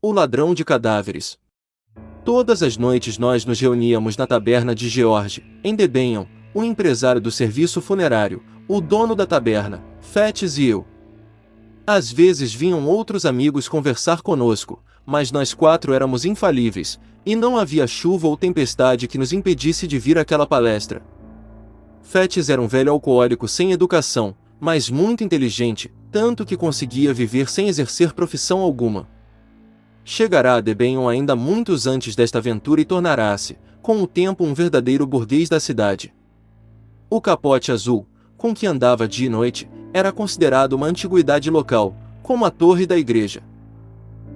O ladrão de cadáveres. Todas as noites nós nos reuníamos na taberna de George, em Debenham, o empresário do serviço funerário, o dono da taberna, Fettes e eu. Às vezes vinham outros amigos conversar conosco, mas nós quatro éramos infalíveis, e não havia chuva ou tempestade que nos impedisse de vir àquela palestra. Fettes era um velho alcoólico sem educação, mas muito inteligente, tanto que conseguia viver sem exercer profissão alguma. Chegará a Debenham ainda muitos antes desta aventura e tornará-se, com o tempo, um verdadeiro burguês da cidade. O capote azul, com que andava dia e noite, era considerado uma antiguidade local, como a torre da igreja.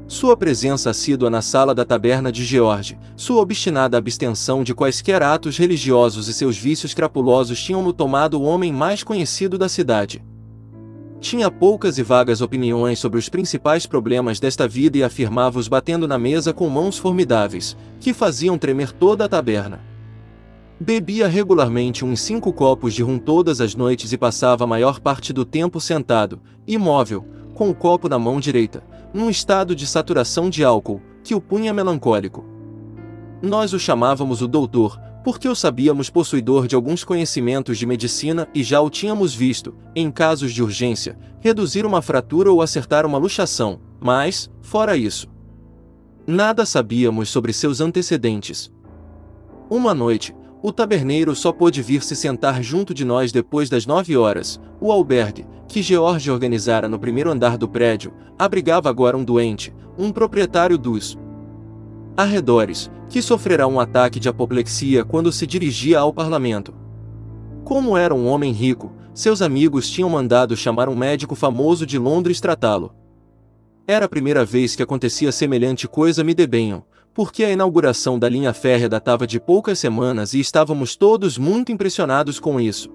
Sua presença assídua na sala da taberna de George, sua obstinada abstenção de quaisquer atos religiosos e seus vícios crapulosos tinham-no tomado o homem mais conhecido da cidade. Tinha poucas e vagas opiniões sobre os principais problemas desta vida e afirmava-os batendo na mesa com mãos formidáveis, que faziam tremer toda a taberna. Bebia regularmente uns 5 copos de rum todas as noites e passava a maior parte do tempo sentado, imóvel, com o copo na mão direita, num estado de saturação de álcool, que o punha melancólico. Nós o chamávamos o doutor, porque o sabíamos possuidor de alguns conhecimentos de medicina e já o tínhamos visto, em casos de urgência, reduzir uma fratura ou acertar uma luxação, mas, fora isso, nada sabíamos sobre seus antecedentes. Uma noite, o taberneiro só pôde vir se sentar junto de nós depois das 9 horas. O albergue, que George organizara no primeiro andar do prédio, abrigava agora um doente, um proprietário dos arredores, que sofrerá um ataque de apoplexia quando se dirigia ao parlamento. Como era um homem rico, seus amigos tinham mandado chamar um médico famoso de Londres tratá-lo. Era a primeira vez que acontecia semelhante coisa me Debenham, porque a inauguração da linha férrea datava de poucas semanas e estávamos todos muito impressionados com isso.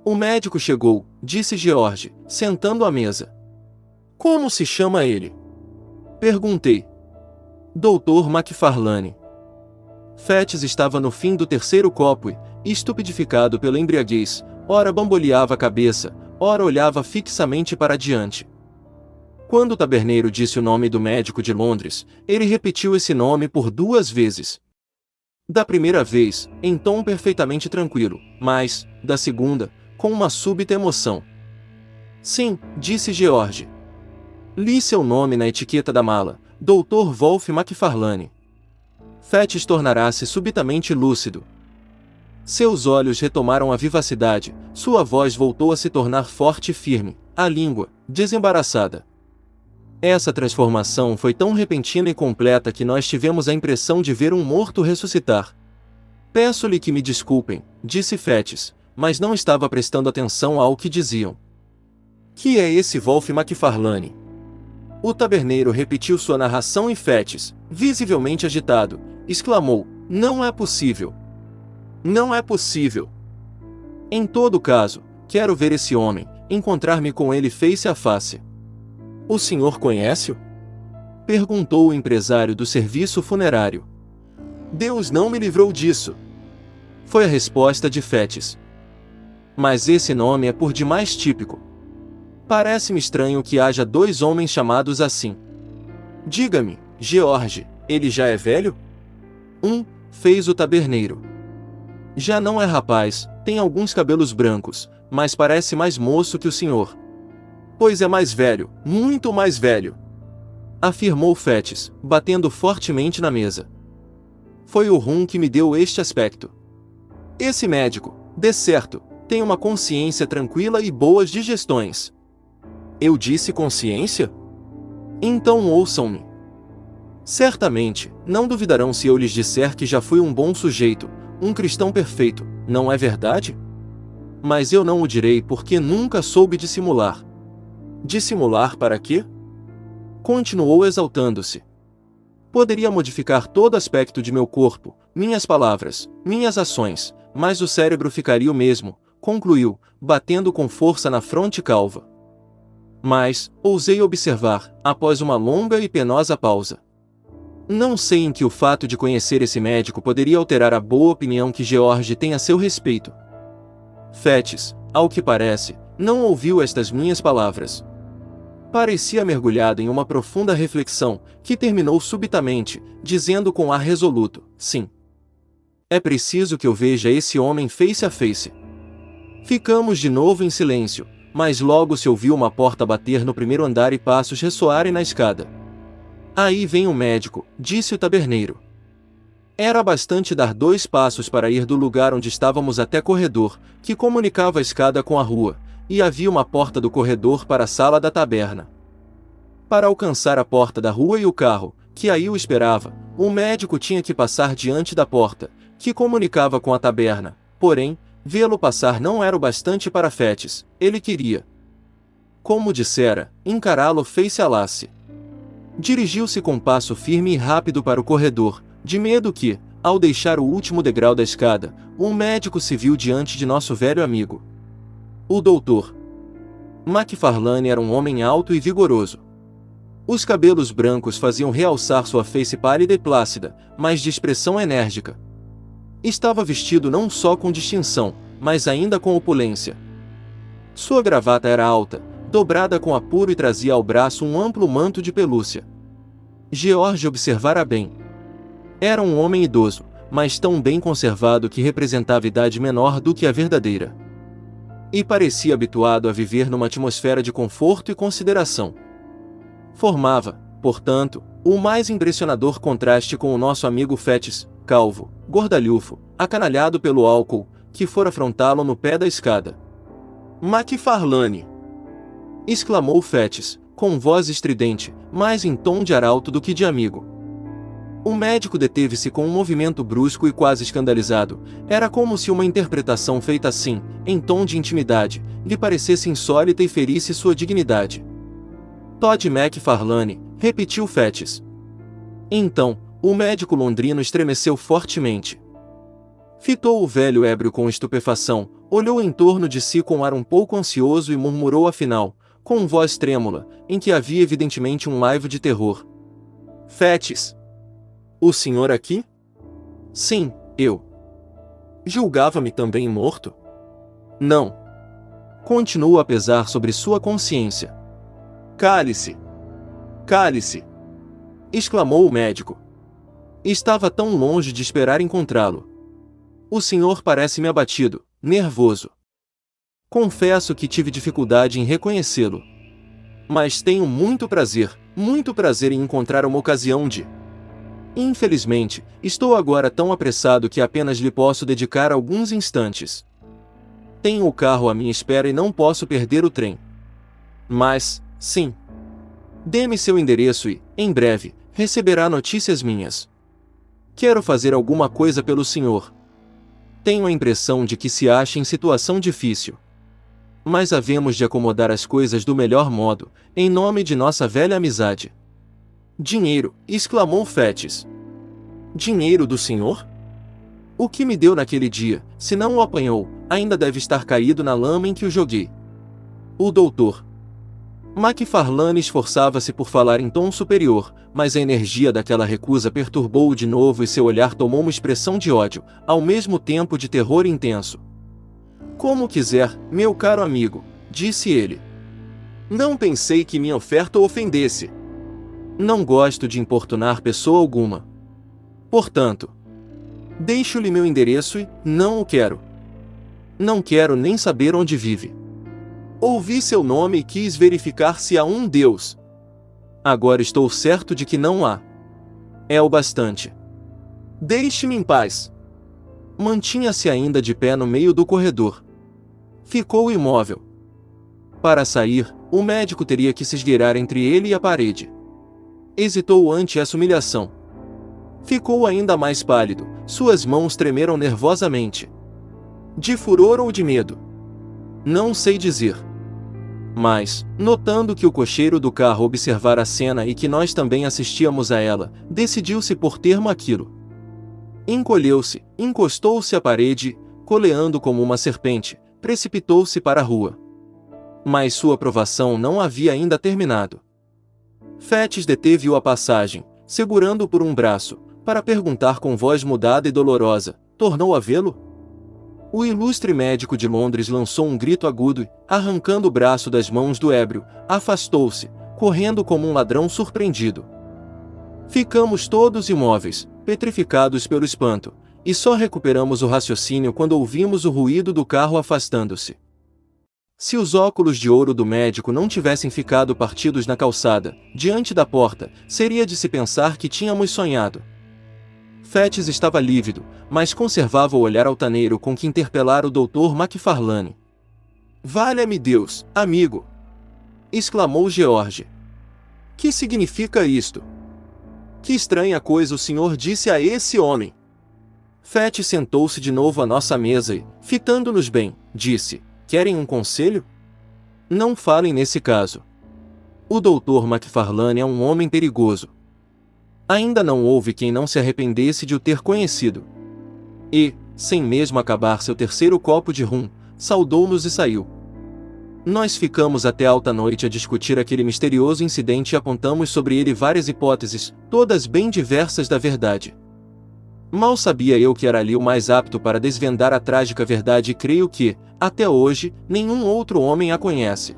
O médico chegou, disse George, sentando à mesa. Como se chama ele? Perguntei. Dr. Macfarlane. Fettes estava no fim do 3º copo e, estupidificado pela embriaguez, ora bamboleava a cabeça, ora olhava fixamente para diante. Quando o taberneiro disse o nome do médico de Londres, ele repetiu esse nome por 2 vezes. Da primeira vez, em tom perfeitamente tranquilo, mas, da segunda, com uma súbita emoção. Sim, disse George. Li seu nome na etiqueta da mala, Dr. Wolf Macfarlane. Fettes tornará-se subitamente lúcido. Seus olhos retomaram a vivacidade, sua voz voltou a se tornar forte e firme, a língua, desembaraçada. Essa transformação foi tão repentina e completa que nós tivemos a impressão de ver um morto ressuscitar. Peço-lhe que me desculpem, disse Fettes, mas não estava prestando atenção ao que diziam. Que é esse Wolf Macfarlane? O taberneiro repetiu sua narração e Fettes, visivelmente agitado, exclamou, não é possível. Não é possível. Em todo caso, quero ver esse homem, encontrar-me com ele face a face. O senhor conhece-o? Perguntou o empresário do serviço funerário. Deus não me livrou disso. Foi a resposta de Fettes. Mas esse nome é por demais típico. Parece-me estranho que haja 2 homens chamados assim. Diga-me, George, ele já é velho? Fez o taberneiro. Já não é rapaz, tem alguns cabelos brancos, mas parece mais moço que o senhor. Pois é mais velho, muito mais velho, afirmou Fettes, batendo fortemente na mesa. Foi o rum que me deu este aspecto. Esse médico, de certo, tem uma consciência tranquila e boas digestões. Eu disse consciência? Então ouçam-me. Certamente, não duvidarão se eu lhes disser que já fui um bom sujeito, um cristão perfeito, não é verdade? Mas eu não o direi porque nunca soube dissimular. Dissimular para quê? Continuou exaltando-se. Poderia modificar todo aspecto de meu corpo, minhas palavras, minhas ações, mas o cérebro ficaria o mesmo, concluiu, batendo com força na fronte calva. Mas, ousei observar, após uma longa e penosa pausa. Não sei em que o fato de conhecer esse médico poderia alterar a boa opinião que George tem a seu respeito. Fettes, ao que parece, não ouviu estas minhas palavras. Parecia mergulhado em uma profunda reflexão, que terminou subitamente, dizendo com ar resoluto: sim. É preciso que eu veja esse homem face a face. Ficamos de novo em silêncio, mas logo se ouviu uma porta bater no primeiro andar e passos ressoarem na escada. Aí vem o médico, disse o taberneiro. Era bastante dar 2 passos para ir do lugar onde estávamos até corredor, que comunicava a escada com a rua, e havia uma porta do corredor para a sala da taberna. Para alcançar a porta da rua e o carro, que aí o esperava, o médico tinha que passar diante da porta, que comunicava com a taberna. Porém, vê-lo passar não era o bastante para Fettes, ele queria, como dissera, encará-lo face a face. Dirigiu-se com passo firme e rápido para o corredor, de medo que, ao deixar o último degrau da escada, um médico se viu diante de nosso velho amigo. O doutor McFarlane era um homem alto e vigoroso. Os cabelos brancos faziam realçar sua face pálida e plácida, mas de expressão enérgica. Estava vestido não só com distinção, mas ainda com opulência. Sua gravata era alta, dobrada com apuro e trazia ao braço um amplo manto de pelúcia. George observara bem. Era um homem idoso, mas tão bem conservado que representava idade menor do que a verdadeira. E parecia habituado a viver numa atmosfera de conforto e consideração. Formava, portanto, o mais impressionador contraste com o nosso amigo Fettes, calvo, gordalhufo, acanalhado pelo álcool, que fora afrontá-lo no pé da escada. McFarlane! Exclamou Fettes, com voz estridente, mais em tom de arauto do que de amigo. O médico deteve-se com um movimento brusco e quase escandalizado. Era como se uma interpretação feita assim, em tom de intimidade, lhe parecesse insólita e ferisse sua dignidade. Todd McFarlane, repetiu Fettes. Então, o médico londrino estremeceu fortemente. Fitou o velho ébrio com estupefação, olhou em torno de si com ar um pouco ansioso e murmurou afinal, com voz trêmula, em que havia evidentemente um laivo de terror. Fettes! O senhor aqui? Sim, eu. Julgava-me também morto? Não. Continuo a pesar sobre sua consciência. Cale-se! Cale-se! Exclamou o médico. Estava tão longe de esperar encontrá-lo. O senhor parece-me abatido, nervoso. Confesso que tive dificuldade em reconhecê-lo. Mas tenho muito prazer em encontrar uma ocasião de... Infelizmente, estou agora tão apressado que apenas lhe posso dedicar alguns instantes. Tenho o carro à minha espera e não posso perder o trem. Mas, sim. Dê-me seu endereço e, em breve, receberá notícias minhas. Quero fazer alguma coisa pelo senhor. Tenho a impressão de que se acha em situação difícil. Mas havemos de acomodar as coisas do melhor modo, em nome de nossa velha amizade. Dinheiro, exclamou Fettes. Dinheiro do senhor? O que me deu naquele dia, se não o apanhou, ainda deve estar caído na lama em que o joguei. O doutor McFarlane esforçava-se por falar em tom superior, mas a energia daquela recusa perturbou-o de novo e seu olhar tomou uma expressão de ódio, ao mesmo tempo de terror intenso. Como quiser, meu caro amigo, disse ele. Não pensei que minha oferta o ofendesse. Não gosto de importunar pessoa alguma. Portanto, deixo-lhe meu endereço e, não o quero. Não quero nem saber onde vive. Ouvi seu nome e quis verificar se há um Deus. Agora estou certo de que não há. É o bastante. Deixe-me em paz. Mantinha-se ainda de pé no meio do corredor. Ficou imóvel. Para sair, o médico teria que se esgueirar entre ele e a parede. Hesitou ante essa humilhação. Ficou ainda mais pálido, suas mãos tremeram nervosamente. De furor ou de medo? Não sei dizer. Mas, notando que o cocheiro do carro observara a cena e que nós também assistíamos a ela, decidiu-se por termo àquilo. Encolheu-se, encostou-se à parede e, coleando como uma serpente, precipitou-se para a rua. Mas sua provação não havia ainda terminado. Fettes deteve-o à passagem, segurando-o por um braço, para perguntar com voz mudada e dolorosa: tornou a vê-lo? O ilustre médico de Londres lançou um grito agudo e, arrancando o braço das mãos do ébrio, afastou-se, correndo como um ladrão surpreendido. Ficamos todos imóveis, petrificados pelo espanto, e só recuperamos o raciocínio quando ouvimos o ruído do carro afastando-se. Se os óculos de ouro do médico não tivessem ficado partidos na calçada, diante da porta, seria de se pensar que tínhamos sonhado. Fettes estava lívido, mas conservava o olhar altaneiro com que interpelara o Dr. McFarlane. "Valha-me Deus, amigo!" exclamou George. "Que significa isto? Que estranha coisa o senhor disse a esse homem?" Fettes sentou-se de novo à nossa mesa e, fitando-nos bem, disse: "Querem um conselho? Não falem nesse caso. O Dr. McFarlane é um homem perigoso. Ainda não houve quem não se arrependesse de o ter conhecido." E, sem mesmo acabar seu terceiro copo de rum, saudou-nos e saiu. Nós ficamos até alta noite a discutir aquele misterioso incidente e apontamos sobre ele várias hipóteses, todas bem diversas da verdade. Mal sabia eu que era ali o mais apto para desvendar a trágica verdade e creio que, até hoje, nenhum outro homem a conhece.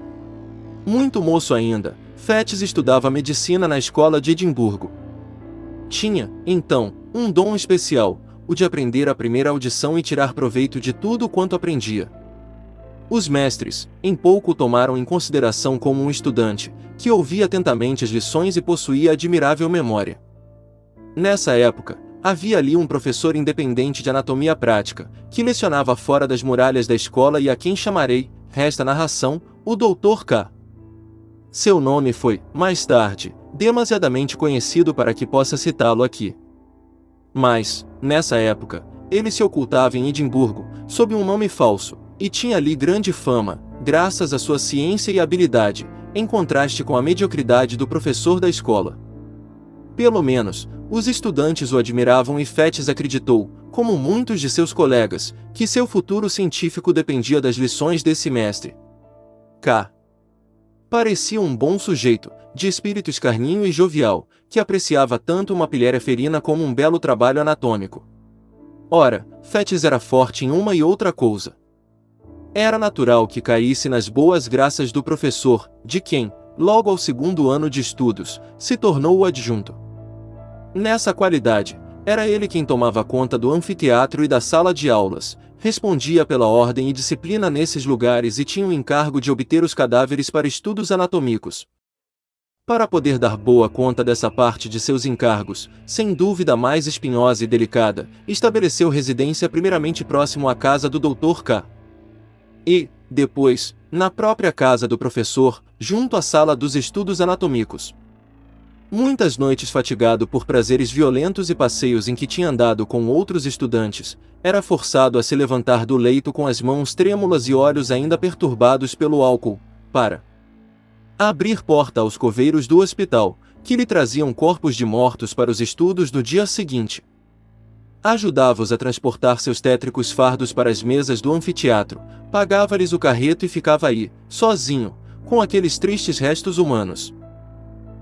Muito moço ainda, Fettes estudava medicina na escola de Edimburgo. Tinha, então, um dom especial, o de aprender a primeira audição e tirar proveito de tudo quanto aprendia. Os mestres, em pouco o tomaram em consideração como um estudante, que ouvia atentamente as lições e possuía admirável memória. Nessa época, havia ali um professor independente de anatomia prática, que lecionava fora das muralhas da escola e a quem chamarei, resta a narração, o Dr. K. Seu nome foi, mais tarde, demasiadamente conhecido para que possa citá-lo aqui. Mas, nessa época, ele se ocultava em Edimburgo, sob um nome falso, e tinha ali grande fama, graças à sua ciência e habilidade, em contraste com a mediocridade do professor da escola. Pelo menos, os estudantes o admiravam e Fettes acreditou, como muitos de seus colegas, que seu futuro científico dependia das lições desse mestre. K. Parecia um bom sujeito, de espírito escarninho e jovial, que apreciava tanto uma pilhéria ferina como um belo trabalho anatômico. Ora, Fettes era forte em uma e outra coisa. Era natural que caísse nas boas graças do professor, de quem, logo ao segundo ano de estudos, se tornou o adjunto. Nessa qualidade, era ele quem tomava conta do anfiteatro e da sala de aulas, respondia pela ordem e disciplina nesses lugares e tinha o encargo de obter os cadáveres para estudos anatômicos. Para poder dar boa conta dessa parte de seus encargos, sem dúvida mais espinhosa e delicada, estabeleceu residência primeiramente próximo à casa do Dr. K. E, depois, na própria casa do professor, junto à sala dos estudos anatômicos. Muitas noites fatigado por prazeres violentos e passeios em que tinha andado com outros estudantes, era forçado a se levantar do leito com as mãos trêmulas e olhos ainda perturbados pelo álcool, para abrir porta aos coveiros do hospital, que lhe traziam corpos de mortos para os estudos no dia seguinte. Ajudava-os a transportar seus tétricos fardos para as mesas do anfiteatro, pagava-lhes o carreto e ficava aí, sozinho, com aqueles tristes restos humanos.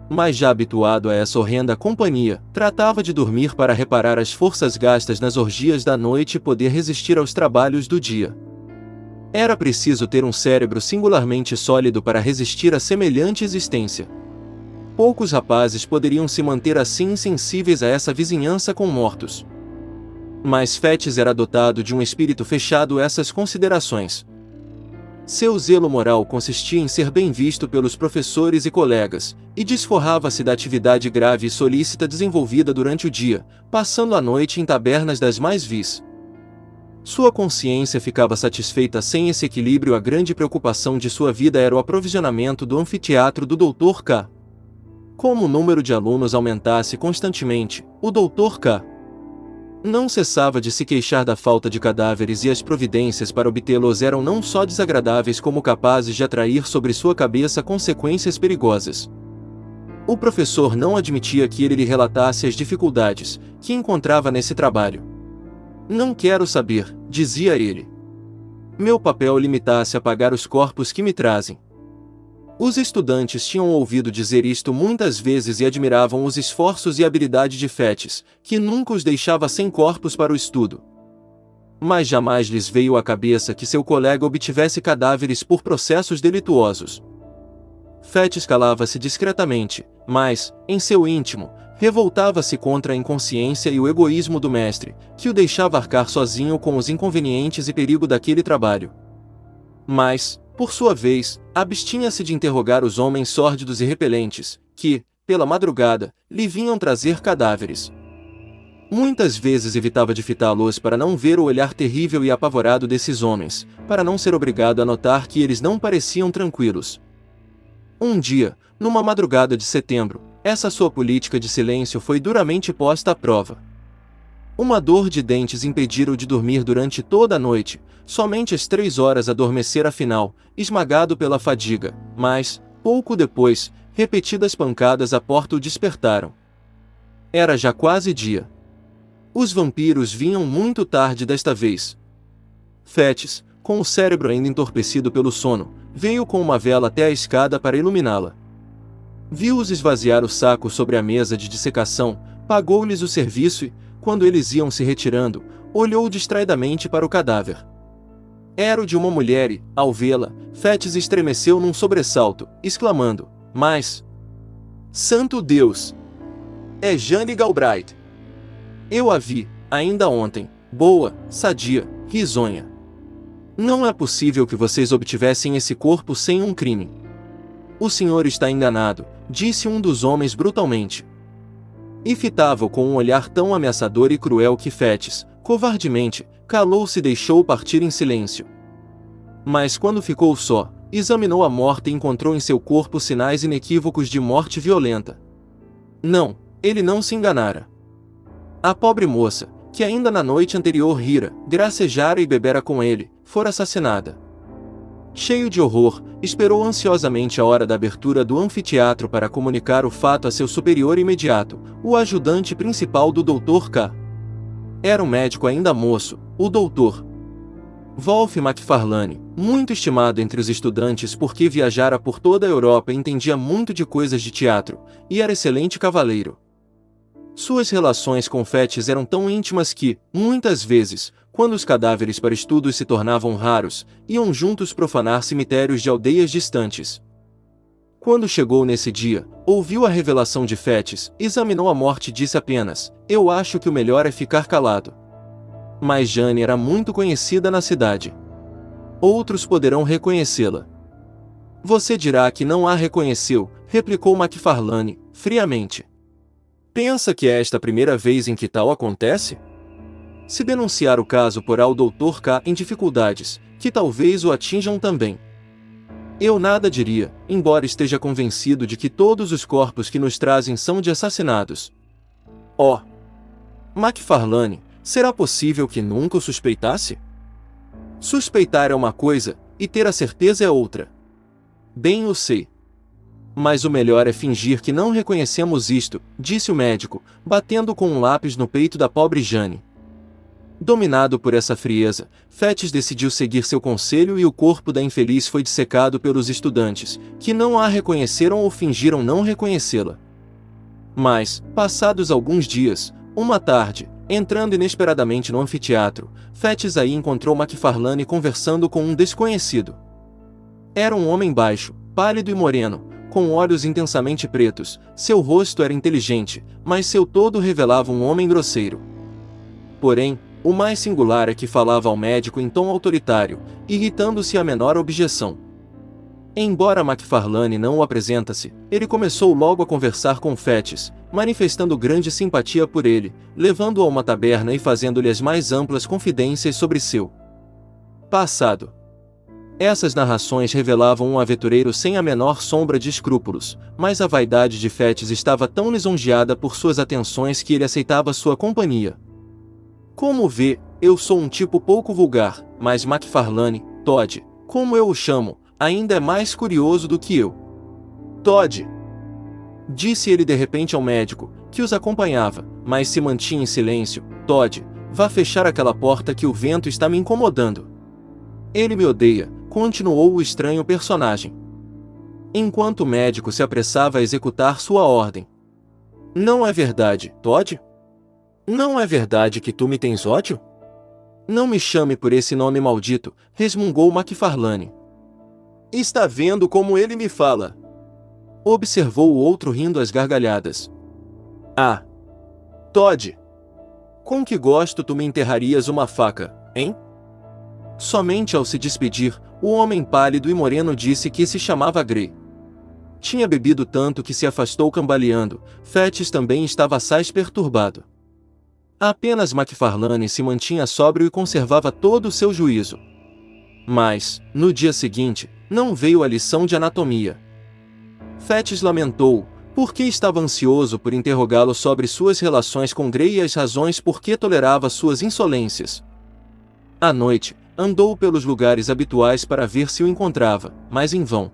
Mas já habituado a essa horrenda companhia, tratava de dormir para reparar as forças gastas nas orgias da noite e poder resistir aos trabalhos do dia. Era preciso ter um cérebro singularmente sólido para resistir a semelhante existência. Poucos rapazes poderiam se manter assim insensíveis a essa vizinhança com mortos. Mas Fettes era dotado de um espírito fechado a essas considerações. Seu zelo moral consistia em ser bem visto pelos professores e colegas, e desforrava-se da atividade grave e solícita desenvolvida durante o dia, passando a noite em tabernas das mais vis. Sua consciência ficava satisfeita sem esse equilíbrio. A grande preocupação de sua vida era o aprovisionamento do anfiteatro do Dr. K. Como o número de alunos aumentasse constantemente, o Dr. K. não cessava de se queixar da falta de cadáveres e as providências para obtê-los eram não só desagradáveis como capazes de atrair sobre sua cabeça consequências perigosas. O professor não admitia que ele lhe relatasse as dificuldades que encontrava nesse trabalho. "Não quero saber", dizia ele. "Meu papel limita-se a pagar os corpos que me trazem." Os estudantes tinham ouvido dizer isto muitas vezes e admiravam os esforços e habilidade de Fettes, que nunca os deixava sem corpos para o estudo. Mas jamais lhes veio à cabeça que seu colega obtivesse cadáveres por processos delituosos. Fettes calava-se discretamente, mas, em seu íntimo, revoltava-se contra a inconsciência e o egoísmo do mestre, que o deixava arcar sozinho com os inconvenientes e perigo daquele trabalho. Mas, por sua vez, abstinha-se de interrogar os homens sórdidos e repelentes, que, pela madrugada, lhe vinham trazer cadáveres. Muitas vezes evitava de fitá-los para não ver o olhar terrível e apavorado desses homens, para não ser obrigado a notar que eles não pareciam tranquilos. Um dia, numa madrugada de setembro, essa sua política de silêncio foi duramente posta à prova. Uma dor de dentes impedira-o de dormir durante toda a noite, somente às 3 horas adormecera afinal, esmagado pela fadiga, mas, pouco depois, repetidas pancadas à porta o despertaram. Era já quase dia. Os vampiros vinham muito tarde desta vez. Fettes, com o cérebro ainda entorpecido pelo sono, veio com uma vela até a escada para iluminá-la. Viu-os esvaziar o saco sobre a mesa de dissecação, pagou-lhes o serviço e, quando eles iam se retirando, olhou distraidamente para o cadáver. Era o de uma mulher e, ao vê-la, Fettes estremeceu num sobressalto, exclamando: "Mas... Santo Deus! É Jane Galbraith! Eu a vi, ainda ontem, boa, sadia, risonha. Não é possível que vocês obtivessem esse corpo sem um crime." "O senhor está enganado", disse um dos homens brutalmente. E fitava-o com um olhar tão ameaçador e cruel que Fettes, covardemente, calou-se e deixou partir em silêncio. Mas quando ficou só, examinou a morta e encontrou em seu corpo sinais inequívocos de morte violenta. Não, ele não se enganara. A pobre moça, que ainda na noite anterior rira, gracejara e bebera com ele, fora assassinada. Cheio de horror, esperou ansiosamente a hora da abertura do anfiteatro para comunicar o fato a seu superior imediato, o ajudante principal do Dr. K. Era um médico ainda moço, o Dr. Wolf Macfarlane, muito estimado entre os estudantes porque viajara por toda a Europa e entendia muito de coisas de teatro, e era excelente cavaleiro. Suas relações com Fettes eram tão íntimas que, muitas vezes, quando os cadáveres para estudos se tornavam raros, iam juntos profanar cemitérios de aldeias distantes. Quando chegou nesse dia, ouviu a revelação de Fettes, examinou a morte e disse apenas: "Eu acho que o melhor é ficar calado." Mas Jane era muito conhecida na cidade. Outros poderão reconhecê-la. "Você dirá que não a reconheceu", replicou Macfarlane, friamente. "Pensa que é esta a primeira vez em que tal acontece? Se denunciar o caso porá o Dr. K em dificuldades, que talvez o atinjam também. Eu nada diria, embora esteja convencido de que todos os corpos que nos trazem são de assassinados." "Oh! Macfarlane, será possível que nunca o suspeitasse?" "Suspeitar é uma coisa, e ter a certeza é outra." "Bem eu sei. Mas o melhor é fingir que não reconhecemos isto", disse o médico, batendo com um lápis no peito da pobre Jane. Dominado por essa frieza, Fettes decidiu seguir seu conselho e o corpo da infeliz foi dissecado pelos estudantes, que não a reconheceram ou fingiram não reconhecê-la. Mas, passados alguns dias, uma tarde, entrando inesperadamente no anfiteatro, Fettes aí encontrou Macfarlane conversando com um desconhecido. Era um homem baixo, pálido e moreno, com olhos intensamente pretos. Seu rosto era inteligente, mas seu todo revelava um homem grosseiro. Porém, o mais singular é que falava ao médico em tom autoritário, irritando-se à menor objeção. Embora Macfarlane não o apresentasse, ele começou logo a conversar com Fettes, manifestando grande simpatia por ele, levando-o a uma taberna e fazendo-lhe as mais amplas confidências sobre seu passado. Essas narrações revelavam um aventureiro sem a menor sombra de escrúpulos, mas a vaidade de Fettes estava tão lisonjeada por suas atenções que ele aceitava sua companhia. "Como vê, eu sou um tipo pouco vulgar, mas Macfarlane, Todd, como eu o chamo, ainda é mais curioso do que eu." "Todd!" disse ele de repente ao médico, que os acompanhava, mas se mantinha em silêncio. "Todd, vá fechar aquela porta que o vento está me incomodando." "Ele me odeia", continuou o estranho personagem, enquanto o médico se apressava a executar sua ordem. "Não é verdade, Todd? Não é verdade que tu me tens ódio?" "Não me chame por esse nome maldito", resmungou Macfarlane. "Está vendo como ele me fala? Observou o outro rindo às gargalhadas. Ah! Todd! Com que gosto tu me enterrarias uma faca, hein? Somente ao se despedir, o homem pálido e moreno disse que se chamava Gray. Tinha bebido tanto que se afastou cambaleando. Fettes também estava assaz perturbado. Apenas McFarlane se mantinha sóbrio e conservava todo o seu juízo. Mas, no dia seguinte, não veio a lição de anatomia. Fettes lamentou, porque estava ansioso por interrogá-lo sobre suas relações com Gray e as razões por que tolerava suas insolências. À noite, andou pelos lugares habituais para ver se o encontrava, mas em vão.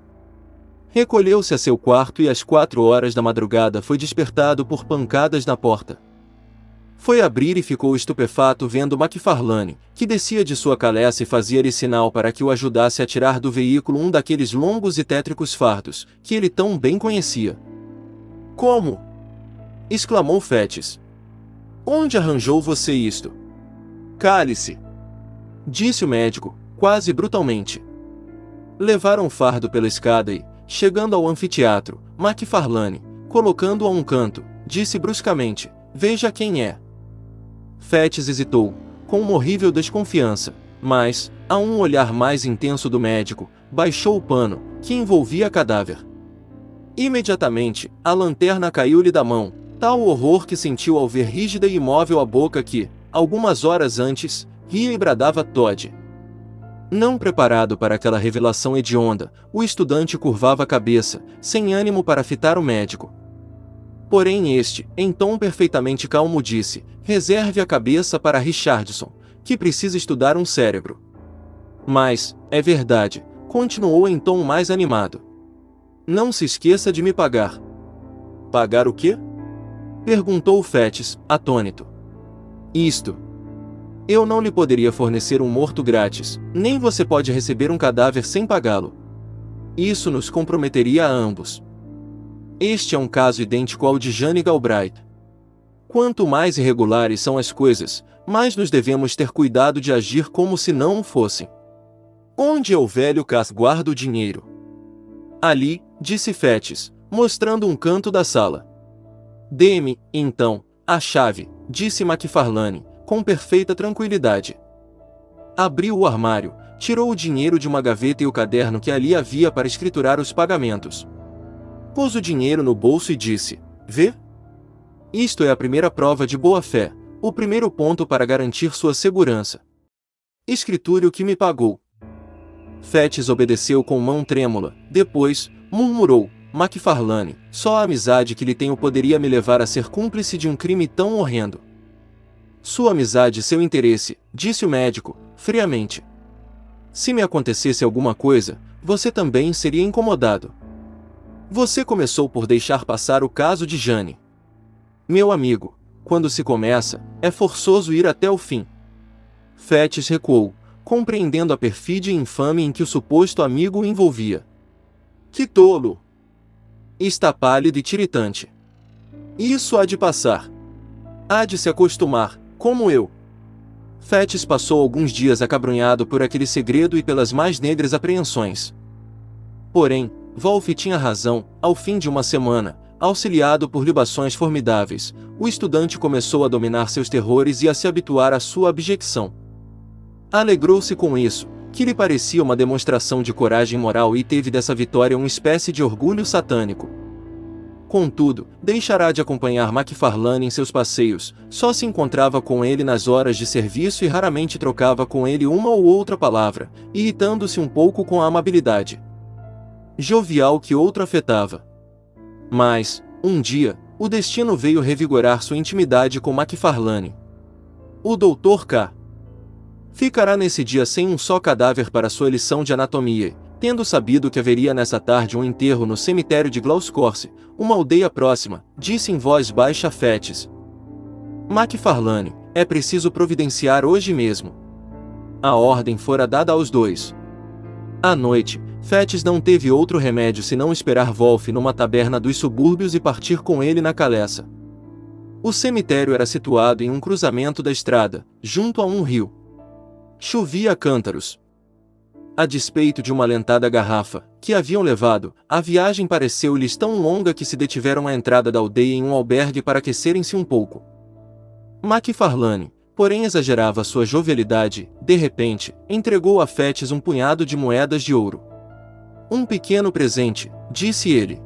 Recolheu-se a seu quarto e às 4 horas da madrugada foi despertado por pancadas na porta. Foi abrir e ficou estupefato vendo McFarlane, que descia de sua caleça e fazia-lhe sinal para que o ajudasse a tirar do veículo um daqueles longos e tétricos fardos, que ele tão bem conhecia. Como? Exclamou Fettes. Onde arranjou você isto? Cale-se! Disse o médico, quase brutalmente. Levaram o fardo pela escada e, chegando ao anfiteatro, McFarlane, colocando-o a um canto, disse bruscamente, veja quem é. Fettes hesitou, com uma horrível desconfiança, mas, a um olhar mais intenso do médico, baixou o pano, que envolvia a cadáver. Imediatamente, a lanterna caiu-lhe da mão, tal horror que sentiu ao ver rígida e imóvel a boca que, algumas horas antes, ria e bradava Todd. Não preparado para aquela revelação hedionda, o estudante curvava a cabeça, sem ânimo para fitar o médico. Porém este, em tom perfeitamente calmo disse, reserve a cabeça para Richardson, que precisa estudar um cérebro. Mas, é verdade, continuou em tom mais animado. Não se esqueça de me pagar. Pagar o quê? Perguntou Fettes, atônito. Isto. Eu não lhe poderia fornecer um morto grátis, nem você pode receber um cadáver sem pagá-lo. Isso nos comprometeria a ambos. Este é um caso idêntico ao de Jane Galbraith. Quanto mais irregulares são as coisas, mais nos devemos ter cuidado de agir como se não o fossem. Onde é o velho Cass guarda o dinheiro? Ali, disse Fettes, mostrando um canto da sala. Dê-me, então, a chave, disse McFarlane, com perfeita tranquilidade. Abriu o armário, tirou o dinheiro de uma gaveta e o caderno que ali havia para escriturar os pagamentos. Pôs o dinheiro no bolso e disse, vê? Isto é a primeira prova de boa-fé, o primeiro ponto para garantir sua segurança. Escriture o que me pagou. Fettes obedeceu com mão trêmula, depois, murmurou, McFarlane, só a amizade que lhe tenho poderia me levar a ser cúmplice de um crime tão horrendo. Sua amizade e seu interesse, disse o médico, friamente. Se me acontecesse alguma coisa, você também seria incomodado. Você começou por deixar passar o caso de Jane. Meu amigo, quando se começa, é forçoso ir até o fim. Fettes recuou, compreendendo a perfídia infame em que o suposto amigo o envolvia. Que tolo! Está pálido e tiritante. Isso há de passar. Há de se acostumar, como eu. Fettes passou alguns dias acabrunhado por aquele segredo e pelas mais negras apreensões. Porém, Wolff tinha razão, ao fim de uma semana, auxiliado por libações formidáveis, o estudante começou a dominar seus terrores e a se habituar à sua abjecção. Alegrou-se com isso, que lhe parecia uma demonstração de coragem moral e teve dessa vitória uma espécie de orgulho satânico. Contudo, deixará de acompanhar McFarlane em seus passeios, só se encontrava com ele nas horas de serviço e raramente trocava com ele uma ou outra palavra, irritando-se um pouco com a amabilidade jovial que outro afetava. Mas, um dia, o destino veio revigorar sua intimidade com McFarlane. O Dr. K. ficará nesse dia sem um só cadáver para sua lição de anatomia, tendo sabido que haveria nessa tarde um enterro no cemitério de Glascourse, uma aldeia próxima, disse em voz baixa Fettes. McFarlane, é preciso providenciar hoje mesmo. A ordem fora dada aos dois. À noite, Fettes não teve outro remédio senão esperar Wolff numa taberna dos subúrbios e partir com ele na caleça. O cemitério era situado em um cruzamento da estrada, junto a um rio. Chovia a cântaros. A despeito de uma lentada garrafa, que haviam levado, a viagem pareceu-lhes tão longa que se detiveram à entrada da aldeia em um albergue para aquecerem-se um pouco. MacFarlane, porém, exagerava sua jovialidade. De repente, entregou a Fettes um punhado de moedas de ouro. Um pequeno presente, disse ele.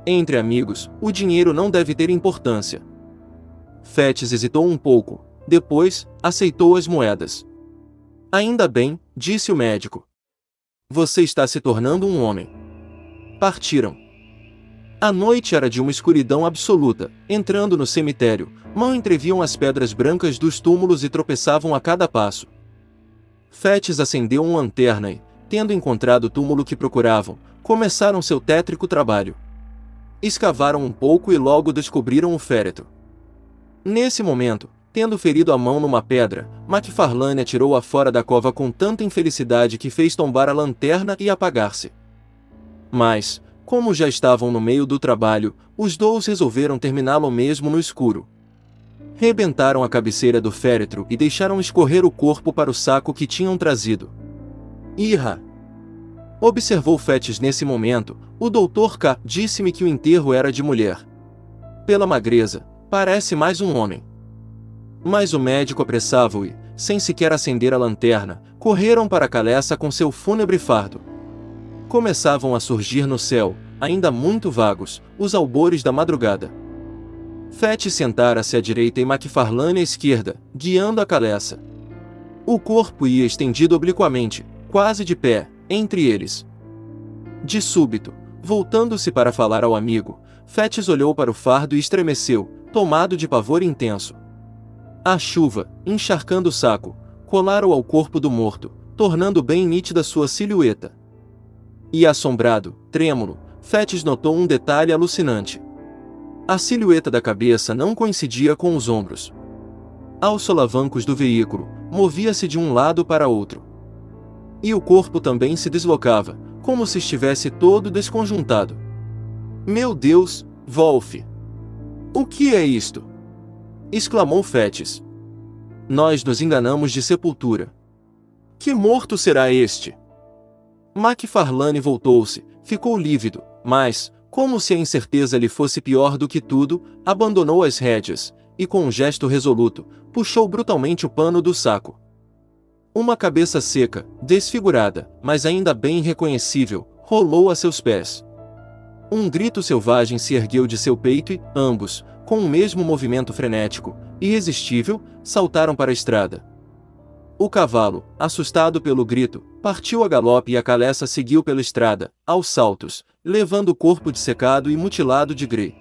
Entre amigos, o dinheiro não deve ter importância. Fettes hesitou um pouco, depois, aceitou as moedas. Ainda bem, disse o médico. Você está se tornando um homem. Partiram. A noite era de uma escuridão absoluta. Entrando no cemitério, mal entreviam as pedras brancas dos túmulos e tropeçavam a cada passo. Fettes acendeu uma lanterna e, tendo encontrado o túmulo que procuravam, começaram seu tétrico trabalho. Escavaram um pouco e logo descobriram o féretro. Nesse momento, tendo ferido a mão numa pedra, MacFarlane atirou-a fora da cova com tanta infelicidade que fez tombar a lanterna e apagar-se. Mas, como já estavam no meio do trabalho, os dois resolveram terminá-lo mesmo no escuro. Rebentaram a cabeceira do féretro e deixaram escorrer o corpo para o saco que tinham trazido. Irra! Observou Fettes nesse momento. O Dr. K. disse-me que o enterro era de mulher. Pela magreza, parece mais um homem. Mas o médico apressava-o e, sem sequer acender a lanterna, correram para a caleça com seu fúnebre fardo. Começavam a surgir no céu, ainda muito vagos, os albores da madrugada. Fettes sentara-se à direita e MacFarlane à esquerda, guiando a caleça. O corpo ia estendido obliquamente, quase de pé, entre eles. De súbito, voltando-se para falar ao amigo, Fettes olhou para o fardo e estremeceu, tomado de pavor intenso. A chuva, encharcando o saco, colara-o ao corpo do morto, tornando bem nítida sua silhueta. E assombrado, trêmulo, Fettes notou um detalhe alucinante. A silhueta da cabeça não coincidia com os ombros. Aos solavancos do veículo, movia-se de um lado para outro. E o corpo também se deslocava, como se estivesse todo desconjuntado. Meu Deus, Wolf! O que é isto? Exclamou Fettes. Nós nos enganamos de sepultura. Que morto será este? MacFarlane voltou-se, ficou lívido, mas, como se a incerteza lhe fosse pior do que tudo, abandonou as rédeas, e com um gesto resoluto, puxou brutalmente o pano do saco. Uma cabeça seca, desfigurada, mas ainda bem reconhecível, rolou a seus pés. Um grito selvagem se ergueu de seu peito e, ambos, com o mesmo movimento frenético, irresistível, saltaram para a estrada. O cavalo, assustado pelo grito, partiu a galope e a caleça seguiu pela estrada, aos saltos, levando o corpo dissecado e mutilado de Grey.